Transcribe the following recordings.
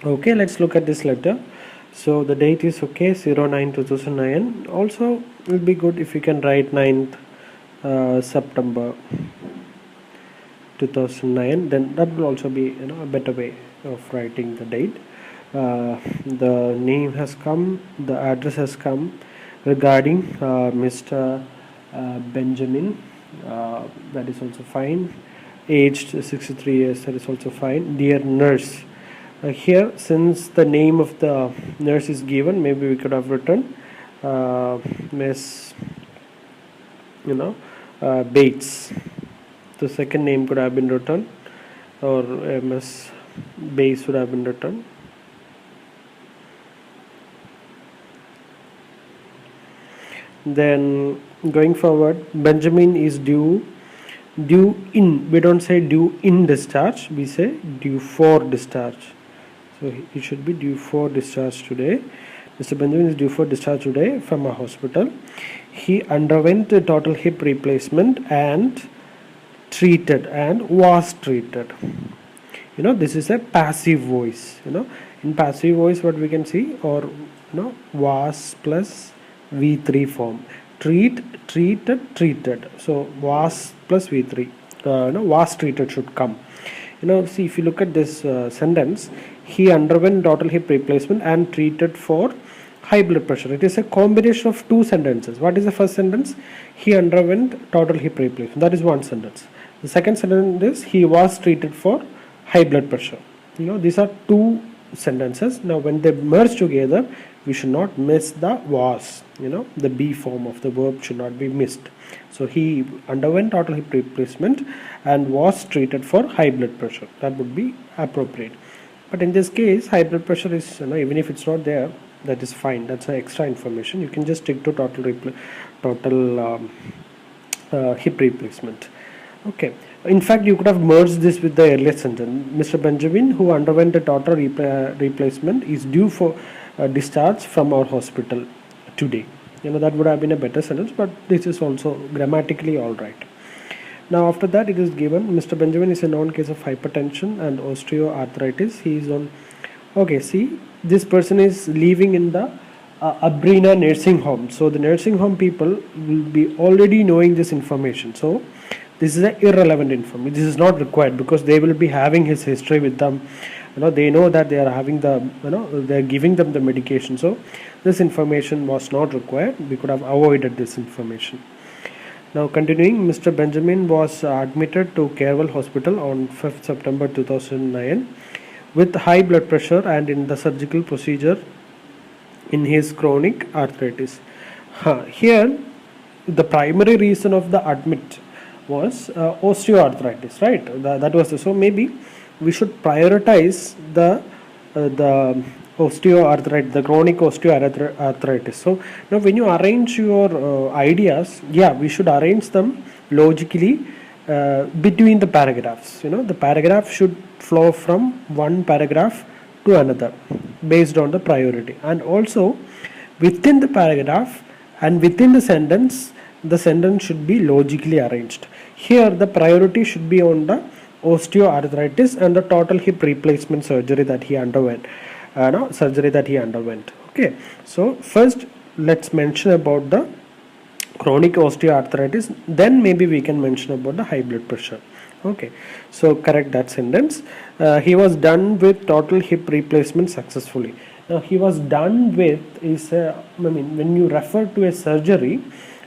Okay, let's look at this letter. So the date is okay, 09/2009. Also, it will be good if you can write 9th September 2009. Then that will also be a better way of writing the date. The name has come, the address has come regarding Mr. Benjamin. That is also fine. Aged 63 years. That is also fine. Dear nurse. Here, since the name of the nurse is given, maybe we could have written Miss, Bates. The second name could have been written, or Miss Bates would have been written. Then going forward, Benjamin is due in. We don't say due in discharge. We say due for discharge. So he should be due for discharge today. Mr. Benjamin is due for discharge today from a hospital. He underwent a total hip replacement and was treated. This is a passive voice. In passive voice, what we can see, or was plus V3 form. Treated. So was plus V3. Was treated should come. See, if you look at this sentence, he underwent total hip replacement and treated for high blood pressure. It is a combination of two sentences. What is the first sentence? He underwent total hip replacement. That is one sentence. The second sentence is he was treated for high blood pressure. These are two sentences. Now when they merge together, we should not miss the was. The be form of the verb should not be missed. So he underwent total hip replacement and was treated for high blood pressure. That would be appropriate. But in this case, high blood pressure is, even if it's not there, that is fine. That's an extra information. You can just stick to total hip replacement. Okay. In fact, you could have merged this with the earlier sentence. Mr. Benjamin, who underwent a total replacement, is due for discharge from our hospital today. That would have been a better sentence, but this is also grammatically all right. Now after that, it is given Mr. Benjamin is a known case of hypertension and osteoarthritis. He is on. Okay, see, this person is living in the Abrina nursing home. So the nursing home people will be already knowing this information. So this is an irrelevant information. This is not required because they will be having his history with them. They know that they are having they are giving them the medication. So this information was not required. We could have avoided this information. Now continuing, Mr. Benjamin was admitted to Kerwal Hospital on 5th September 2009 with high blood pressure and in the surgical procedure in his chronic arthritis. Here, the primary reason of the admit was osteoarthritis, right? That was so maybe we should prioritize the osteoarthritis, the chronic osteoarthritis. So now when you arrange your ideas, we should arrange them logically between the paragraphs. The paragraph should flow from one paragraph to another based on the priority, and also within the paragraph and within the sentence should be logically arranged. Here the priority should be on the osteoarthritis and the total hip replacement surgery that he underwent. Okay, so first let's mention about the chronic osteoarthritis, then maybe we can mention about the high blood pressure. Okay, so correct that sentence. He was done with total hip replacement successfully. Now he was done with is when you refer to a surgery,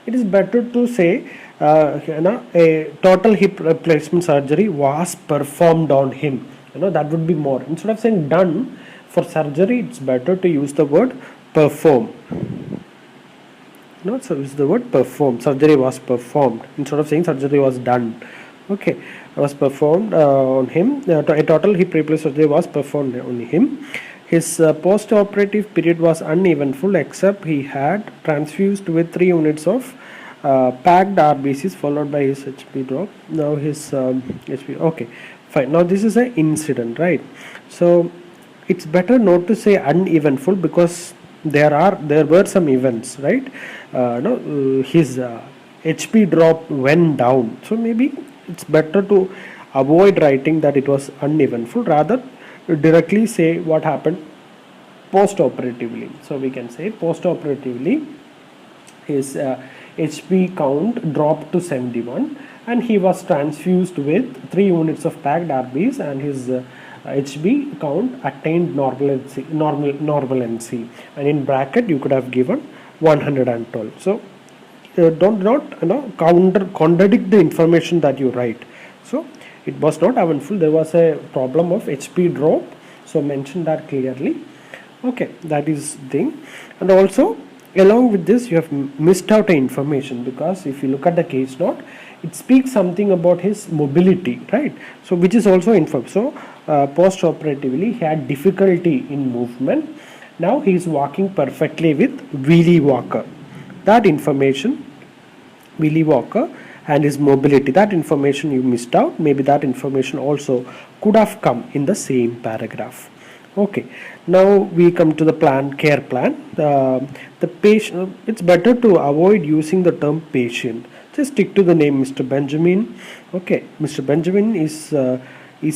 it is better to say a total hip replacement surgery was performed on him. That would be more. Instead of saying done for surgery, it's better to use the word perform. So use the word perform. Surgery was performed instead of saying surgery was done. Okay, was performed on him. A total hip replacement surgery was performed on him. His post-operative period was uneventful, except he had transfused with 3 units of packed RBCs followed by his HP drop. Now his HP. Okay, fine. Now this is an incident, right? So it's better not to say uneventful because there were some events, right? His HP drop went down. So maybe it's better to avoid writing that it was uneventful. Rather, directly say what happened post-operatively. So we can say post-operatively his HP count dropped to 71 and he was transfused with 3 units of packed RBs and his HB count attained normalcy, and in bracket you could have given 112. So don't not contradict the information that you write. So it was not eventful, there was a problem of HP drop, so mention that clearly. Okay, that is thing. And also along with this you have missed out information, because if you look at the case note, it speaks something about his mobility, right? So which is also informed. So post operatively he had difficulty in movement. Now he is walking perfectly with wheelie walker. That information, wheelie walker and his mobility, that information you missed out. Maybe that information also could have come in the same paragraph. Okay, now we come to the care plan. The patient, it's better to avoid using the term patient. Just stick to the name Mr. Benjamin. Okay, Mr. Benjamin is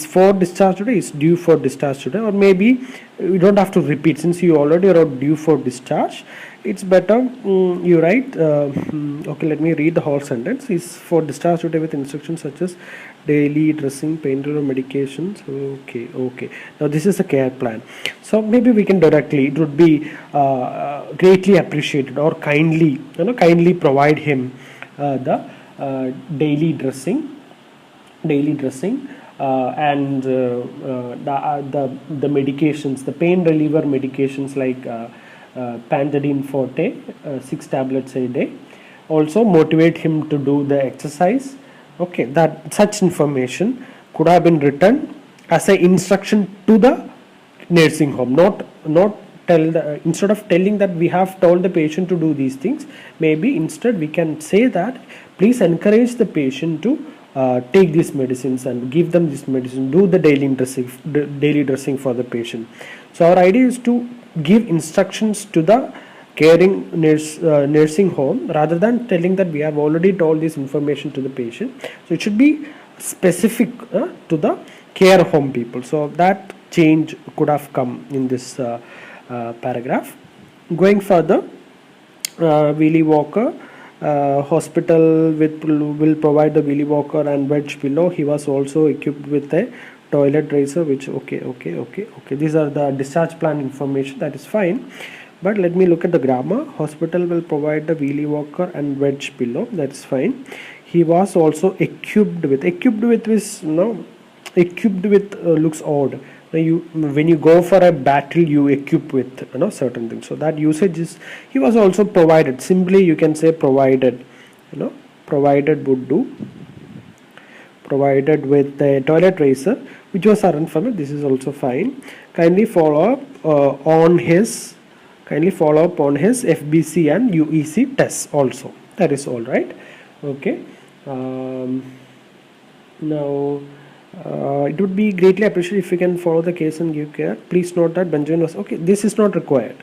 for discharge today, is due for discharge today, or maybe you don't have to repeat since you already wrote due for discharge. It's better you write, okay, let me read the whole sentence. Is for discharge today with instructions such as daily dressing, painkiller, medications. Okay. Now this is a care plan. So maybe we can directly, it would be greatly appreciated, or kindly provide him the daily dressing, and the medications, the pain reliever medications like Pantadine Forte, 6 tablets a day. Also motivate him to do the exercise. Okay, that such information could have been written as an instruction to the nursing home, not tell the, instead of telling that we have told the patient to do these things, maybe instead we can say that please encourage the patient to take these medicines and give them this medicine, do the daily dressing for the patient. So our idea is to give instructions to the caring nursing home rather than telling that we have already told this information to the patient. So it should be specific to the care home people. So that change could have come in this paragraph. Going further, wheelie walker, hospital will provide the wheelie walker and wedge pillow. He was also equipped with a toilet razor, which okay. These are the discharge plan information, that is fine. But let me look at the grammar. Hospital will provide the wheelie walker and wedge pillow, that's fine. He was also equipped with is equipped with looks odd. When you go for a battle, you equip with certain things. So that usage is, he was also provided. Simply you can say provided. Provided would do. Provided with the toilet razor, which was unfamiliar. This is also fine. Kindly follow up on his FBC and UEC tests also. That is all right. Okay. Now. It would be greatly appreciated if you can follow the case and give care. Please note that Benjamin was okay. This is not required.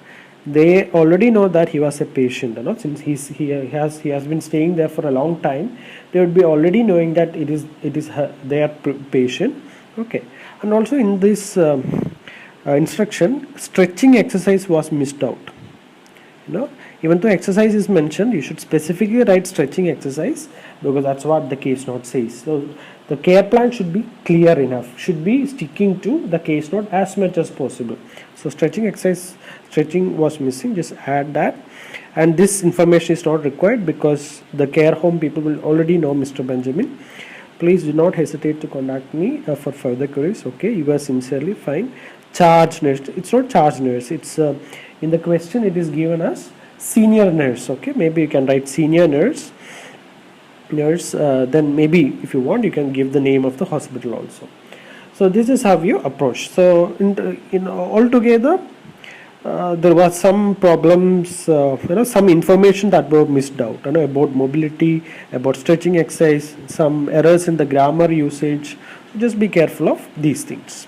They already know that he was a patient, since he has been staying there for a long time. They would be already knowing that it is their patient. Okay, and also in this instruction, stretching exercise was missed out. Even though exercise is mentioned, you should specifically write stretching exercise, because that's what the case note says. So the care plan should be clear enough, should be sticking to the case note as much as possible. So stretching was missing, just add that. And this information is not required because the care home people will already know Mr. Benjamin. Please do not hesitate to contact me for further queries. Okay, you are sincerely, fine. Charge nurse, it's not charge nurse, it's in the question it is given as senior nurse. Okay, maybe you can write senior nurse. Then maybe if you want you can give the name of the hospital also. So this is how you approach. So in altogether there was some problems, some information that were missed out, about mobility, about stretching exercise, some errors in the grammar usage. Just be careful of these things.